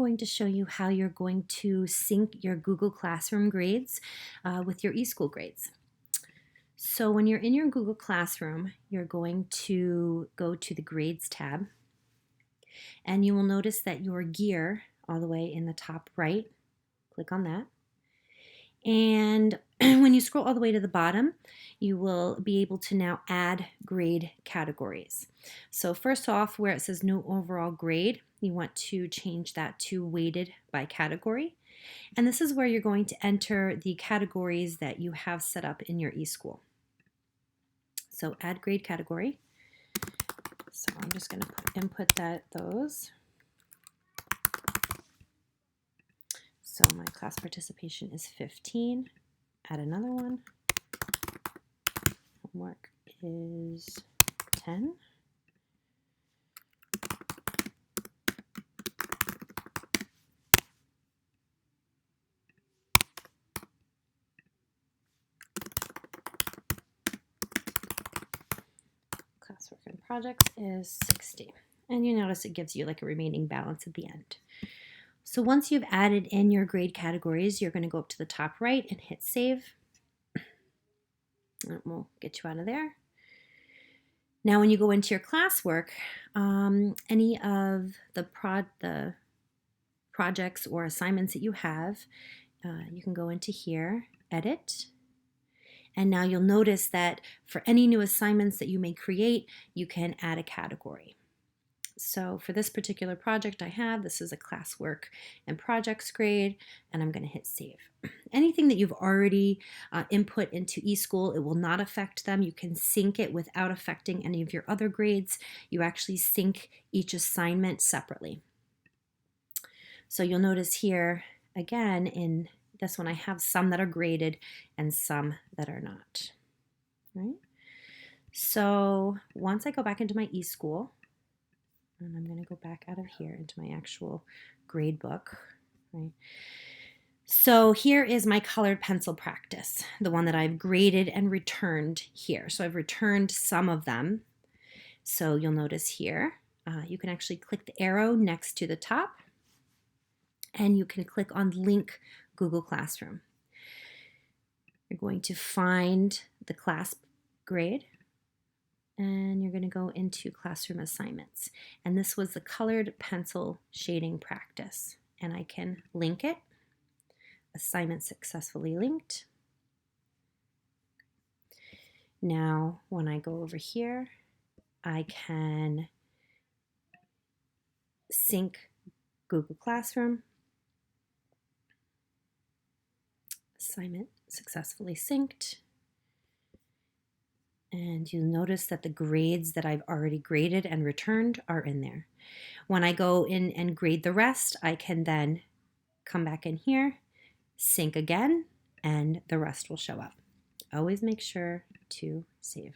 going to show you how you're going to sync your Google Classroom grades with your eSchool grades. So when you're in your Google Classroom, you're going to go to the Grades tab, and you will notice that your gear all the way in the top right, click on that. And when you scroll all the way to the bottom, you will be able to now add grade categories. So first off, where it says no overall grade, you want to change that to weighted by category. And this is where you're going to enter the categories that you have set up in your eSchool. So add grade category. So I'm just going to input those. So my class participation is 15. Add another one. Homework is 10. Classwork and projects is 60. And you notice it gives you like a remaining balance at the end. So once you've added in your grade categories, you're going to go up to the top right and hit save. And we'll get you out of there. Now when you go into your classwork, any of the projects or assignments that you have, you can go into here, edit. And now you'll notice that for any new assignments that you may create, you can add a category. So for this particular project I have, this is a classwork and projects grade, and I'm going to hit save. Anything that you've already input into eSchool, it will not affect them. You can sync it without affecting any of your other grades. You actually sync each assignment separately. So you'll notice here, again, in this one, I have some that are graded and some that are not. Right? So once I go back into my eSchool, and I'm going to go back out of here into my actual grade book, right? So here is my colored pencil practice, the one that I've graded and returned here. So I've returned some of them. So you'll notice here, you can actually click the arrow next to the top, and you can click on Link Google Classroom. You're going to find the class grade, and you're going to go into classroom assignments. And this was the colored pencil shading practice. And I can link it. Assignment successfully linked. Now, when I go over here, I can sync Google Classroom. Assignment successfully synced. And you'll notice that the grades that I've already graded and returned are in there. When I go in and grade the rest, I can then come back in here, sync again, and the rest will show up. Always make sure to save.